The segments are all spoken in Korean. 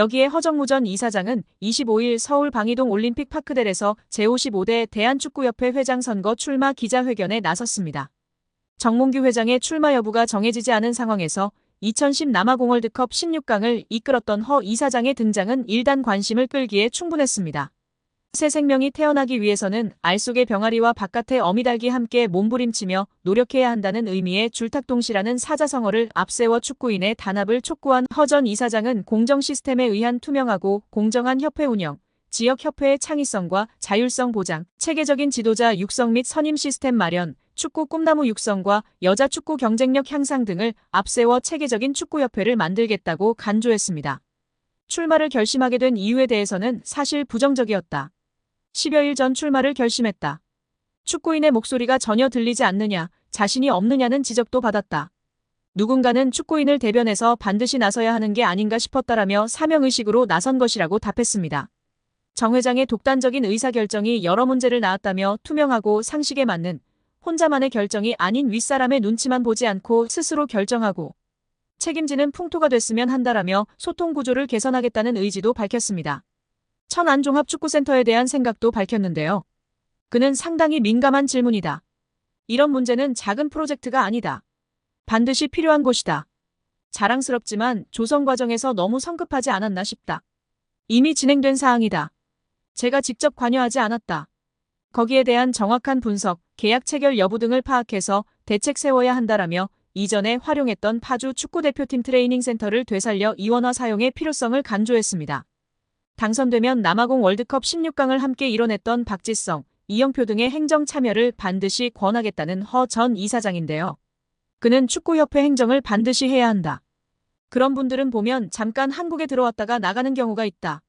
여기에 허정무 전 이사장은 25일 서울 방이동 올림픽파크델에서 제55대 대한축구협회 회장 선거 출마 기자회견에 나섰습니다. 정몽규 회장의 출마 여부가 정해지지 않은 상황에서 2010 남아공 월드컵 16강을 이끌었던 허 이사장의 등장은 일단 관심을 끌기에 충분했습니다. 새 생명이 태어나기 위해서는 알 속의 병아리와 바깥의 어미닭이 함께 몸부림치며 노력해야 한다는 의미의 줄탁동시라는 사자성어를 앞세워 축구인의 단합을 촉구한 허 전 이사장은 공정 시스템에 의한 투명하고 공정한 협회 운영, 지역 협회의 창의성과 자율성 보장, 체계적인 지도자 육성 및 선임 시스템 마련, 축구 꿈나무 육성과 여자 축구 경쟁력 향상 등을 앞세워 체계적인 축구협회를 만들겠다고 간조했습니다. 출마를 결심하게 된 이유에 대해서는 사실 부정적이었다. 10여일 전 출마를 결심했다. 축구인의 목소리가 전혀 들리지 않느냐, 자신이 없느냐는 지적도 받았다. 누군가는 축구인을 대변해서 반드시 나서야 하는 게 아닌가 싶었다라며 사명의식으로 나선 것이라고 답했습니다. 정 회장의 독단적인 의사결정이 여러 문제를 낳았다며 투명하고 상식에 맞는 혼자만의 결정이 아닌 윗사람의 눈치만 보지 않고 스스로 결정하고 책임지는 풍토가 됐으면 한다라며 소통 구조를 개선하겠다는 의지도 밝혔습니다. 천안종합축구센터에 대한 생각도 밝혔는데요. 그는 상당히 민감한 질문이다. 이런 문제는 작은 프로젝트가 아니다. 반드시 필요한 곳이다. 자랑스럽지만 조성 과정에서 너무 성급하지 않았나 싶다. 이미 진행된 사항이다. 제가 직접 관여하지 않았다. 거기에 대한 정확한 분석, 계약 체결 여부 등을 파악해서 대책 세워야 한다라며 이전에 활용했던 파주 축구대표팀 트레이닝 센터를 되살려 이원화 사용의 필요성을 간조했습니다. 당선되면 남아공 월드컵 16강을 함께 이뤄냈던 박지성, 이영표 등의 행정 참여를 반드시 권하겠다는 허 전 이사장인데요. 그는 축구협회 행정을 반드시 해야 한다. 그런 분들은 보면 잠깐 한국에 들어왔다가 나가는 경우가 있다.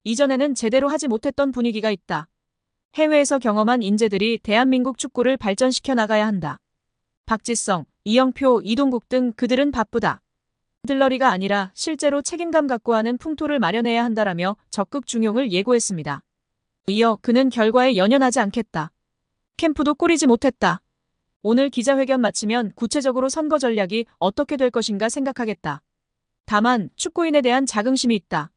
이전에는 제대로 하지 못했던 분위기가 있다. 해외에서 경험한 인재들이 대한민국 축구를 발전시켜 나가야 한다. 박지성, 이영표, 이동국 등 그들은 바쁘다. 들러리가 아니라 실제로 책임감 갖고 하는 풍토를 마련해야 한다라며 적극 중용을 예고했습니다. 이어 그는 결과에 연연하지 않겠다. 캠프도 꾸리지 못했다. 오늘 기자회견 마치면 구체적으로 선거 전략이 어떻게 될 것인가 생각하겠다. 다만 축구인에 대한 자긍심이 있다.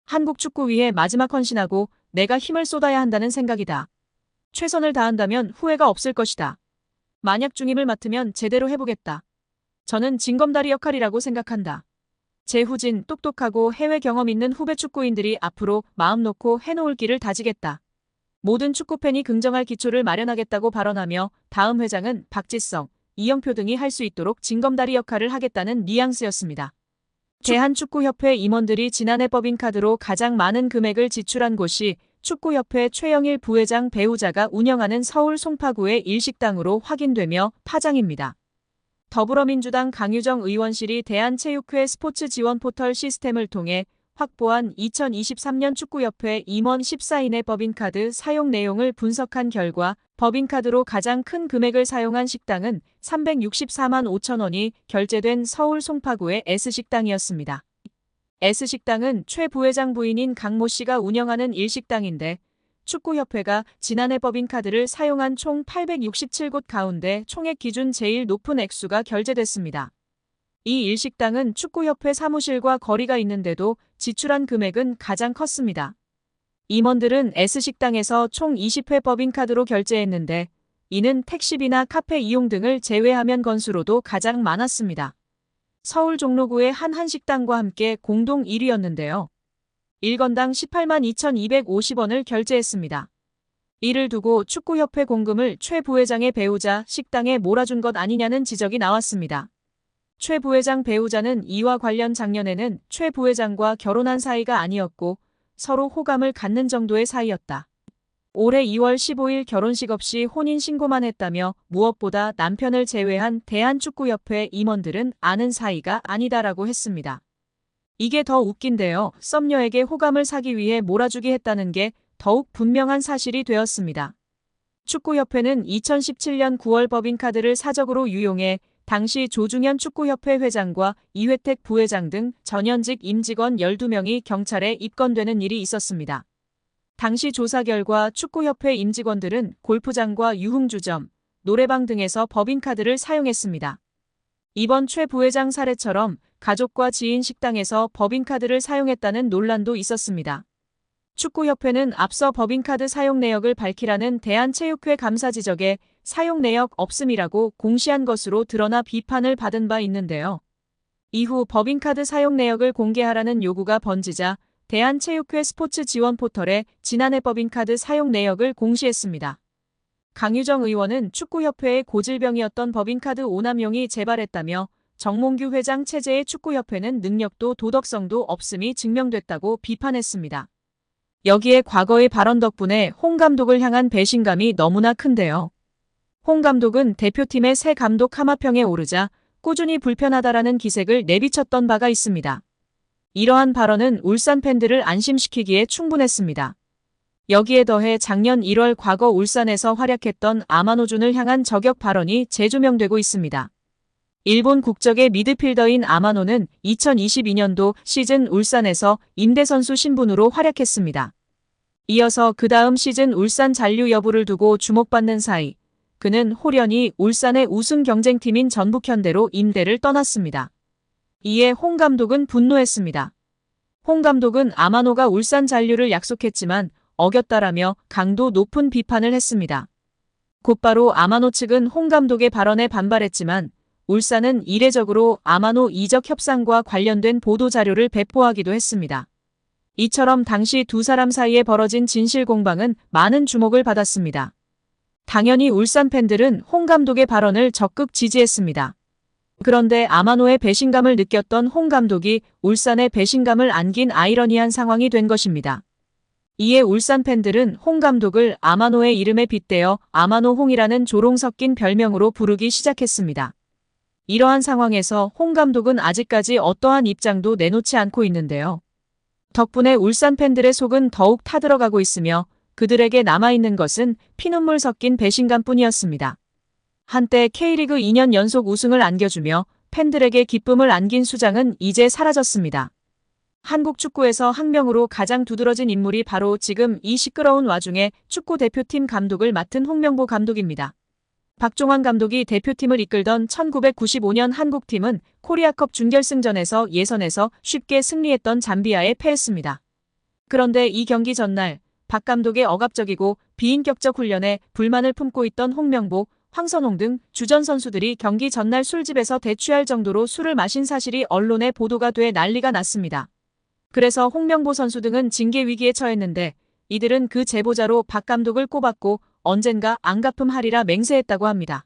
한국 축구 위해 마지막 헌신하고 내가 힘을 쏟아야 한다는 생각이다. 최선을 다한다면 후회가 없을 것이다. 만약 중임을 맡으면 제대로 해보겠다. 저는 징검다리 역할이라고 생각한다. 제 후진 똑똑하고 해외 경험 있는 후배 축구인들이 앞으로 마음 놓고 해놓을 길을 다지겠다. 모든 축구팬이 긍정할 기초를 마련하겠다고 발언하며 다음 회장은 박지성, 이영표 등이 할 수 있도록 징검다리 역할을 하겠다는 뉘앙스였습니다. 대한축구협회 임원들이 지난해 법인카드로 가장 많은 금액을 지출한 곳이 축구협회 최영일 부회장 배우자가 운영하는 서울 송파구의 일식당으로 확인되며 파장입니다. 더불어민주당 강유정 의원실이 대한체육회 스포츠 지원 포털 시스템을 통해 확보한 2023년 축구협회 임원 14인의 법인카드 사용 내용을 분석한 결과 법인카드로 가장 큰 금액을 사용한 식당은 364만 5천 원이 결제된 서울 송파구의 S식당이었습니다. S식당은 최 부회장 부인인 강모 씨가 운영하는 일식당인데 축구협회가 지난해 법인카드를 사용한 총 867곳 가운데 총액 기준 제일 높은 액수가 결제됐습니다. 이 일식당은 축구협회 사무실과 거리가 있는데도 지출한 금액은 가장 컸습니다. 임원들은 S식당에서 총 20회 법인카드로 결제했는데 이는 택시비나 카페 이용 등을 제외하면 건수로도 가장 많았습니다. 서울 종로구의 한 한식당과 함께 공동 1위였는데요. 1건당 18만 2,250원을 결제했습니다. 이를 두고 축구협회 공금을 최 부회장의 배우자 식당에 몰아준 것 아니냐는 지적이 나왔습니다. 최 부회장 배우자는 이와 관련 작년에는 최 부회장과 결혼한 사이가 아니었고 서로 호감을 갖는 정도의 사이였다. 올해 2월 15일 결혼식 없이 혼인신고만 했다며 무엇보다 남편을 제외한 대한축구협회 임원들은 아는 사이가 아니다라고 했습니다. 이게 더 웃긴데요. 썸녀에게 호감을 사기 위해 몰아주기 했다는 게 더욱 분명한 사실이 되었습니다. 축구협회는 2017년 9월 법인카드를 사적으로 유용해 당시 조중현 축구협회 회장과 이회택 부회장 등 전현직 임직원 12명이 경찰에 입건되는 일이 있었습니다. 당시 조사 결과 축구협회 임직원들은 골프장과 유흥주점, 노래방 등에서 법인카드를 사용했습니다. 이번 최 부회장 사례처럼 가족과 지인 식당에서 법인카드를 사용했다는 논란도 있었습니다. 축구협회는 앞서 법인카드 사용 내역을 밝히라는 대한체육회 감사 지적에 사용 내역 없음이라고 공시한 것으로 드러나 비판을 받은 바 있는데요. 이후 법인카드 사용 내역을 공개하라는 요구가 번지자 대한체육회 스포츠 지원 포털에 지난해 법인카드 사용 내역을 공시했습니다. 강유정 의원은 축구협회의 고질병이었던 법인카드 오남용이 재발했다며 정몽규 회장 체제의 축구협회는 능력도 도덕성도 없음이 증명됐다고 비판했습니다. 여기에 과거의 발언 덕분에 홍 감독을 향한 배신감이 너무나 큰데요. 홍 감독은 대표팀의 새 감독 하마평에 오르자 꾸준히 불편하다라는 기색을 내비쳤던 바가 있습니다. 이러한 발언은 울산 팬들을 안심시키기에 충분했습니다. 여기에 더해 작년 1월 과거 울산에서 활약했던 아마노준을 향한 저격 발언이 재조명되고 있습니다. 일본 국적의 미드필더인 아마노는 2022년도 시즌 울산에서 임대선수 신분으로 활약했습니다. 이어서 그 다음 시즌 울산 잔류 여부를 두고 주목받는 사이 그는 홀연히 울산의 우승 경쟁팀인 전북현대로 임대를 떠났습니다. 이에 홍 감독은 분노했습니다. 홍 감독은 아마노가 울산 잔류를 약속했지만 어겼다라며 강도 높은 비판을 했습니다. 곧바로 아마노 측은 홍 감독의 발언에 반발했지만 울산은 이례적으로 아마노 이적 협상과 관련된 보도자료를 배포하기도 했습니다. 이처럼 당시 두 사람 사이에 벌어진 진실 공방은 많은 주목을 받았습니다. 당연히 울산 팬들은 홍 감독의 발언을 적극 지지했습니다. 그런데 아마노의 배신감을 느꼈던 홍 감독이 울산의 배신감을 안긴 아이러니한 상황이 된 것입니다. 이에 울산 팬들은 홍 감독을 아마노의 이름에 빗대어 아마노 홍이라는 조롱 섞인 별명으로 부르기 시작했습니다. 이러한 상황에서 홍 감독은 아직까지 어떠한 입장도 내놓지 않고 있는데요. 덕분에 울산 팬들의 속은 더욱 타들어가고 있으며 그들에게 남아있는 것은 피눈물 섞인 배신감뿐이었습니다. 한때 K리그 2년 연속 우승을 안겨주며 팬들에게 기쁨을 안긴 수장은 이제 사라졌습니다. 한국 축구에서 학명으로 가장 두드러진 인물이 바로 지금 이 시끄러운 와중에 축구 대표팀 감독을 맡은 홍명보 감독입니다. 박종환 감독이 대표팀을 이끌던 1995년 한국팀은 코리아컵 준결승전에서 예선에서 쉽게 승리했던 잠비아에 패했습니다. 그런데 이 경기 전날 박 감독의 억압적이고 비인격적 훈련에 불만을 품고 있던 홍명보, 황선홍 등 주전 선수들이 경기 전날 술집에서 대취할 정도로 술을 마신 사실이 언론에 보도가 돼 난리가 났습니다. 그래서 홍명보 선수 등은 징계 위기에 처했는데 이들은 그 제보자로 박 감독을 꼽았고 언젠가 안갚음하리라 맹세했다고 합니다.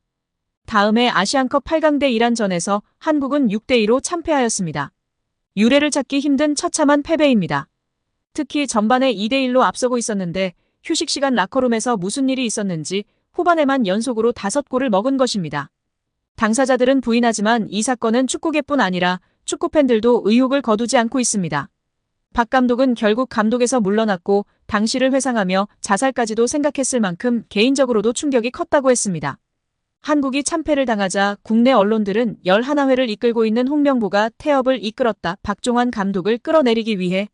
다음해 아시안컵 8강대 이란전에서 한국은 6대2로 참패하였습니다. 유례를 찾기 힘든 처참한 패배입니다. 특히 전반에 2대1로 앞서고 있었는데 휴식 시간 라커룸에서 무슨 일이 있었는지 후반에만 연속으로 5골을 먹은 것입니다. 당사자들은 부인하지만 이 사건은 축구계뿐 아니라 축구팬들도 의혹을 거두지 않고 있습니다. 박 감독은 결국 감독에서 물러났고 당시를 회상하며 자살까지도 생각했을 만큼 개인적으로도 충격이 컸다고 했습니다. 한국이 참패를 당하자 국내 언론들은 11회를 이끌고 있는 홍명보가 태업을 이끌었다. 박종환 감독을 끌어내리기 위해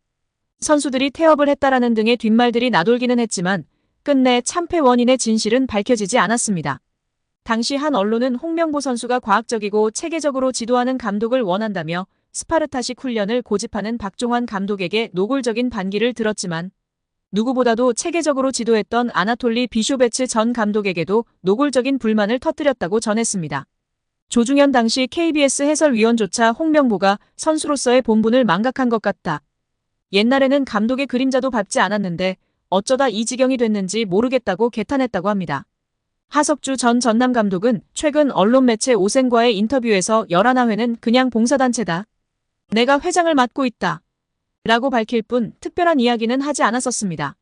선수들이 태업을 했다라는 등의 뒷말들이 나돌기는 했지만 끝내 참패 원인의 진실은 밝혀지지 않았습니다. 당시 한 언론은 홍명보 선수가 과학적이고 체계적으로 지도하는 감독을 원한다며 스파르타식 훈련을 고집하는 박종환 감독에게 노골적인 반기를 들었지만 누구보다도 체계적으로 지도했던 아나톨리 비쇼베츠 전 감독에게도 노골적인 불만을 터뜨렸다고 전했습니다. 조중현 당시 KBS 해설위원조차 홍명보가 선수로서의 본분을 망각한 것 같다. 옛날에는 감독의 그림자도 밟지 않았는데 어쩌다 이 지경이 됐는지 모르겠다고 개탄했다고 합니다. 하석주 전 전남 감독은 최근 언론 매체 오센과의 인터뷰에서 11회는 그냥 봉사단체다. 내가 회장을 맡고 있다. 라고 밝힐 뿐 특별한 이야기는 하지 않았었습니다.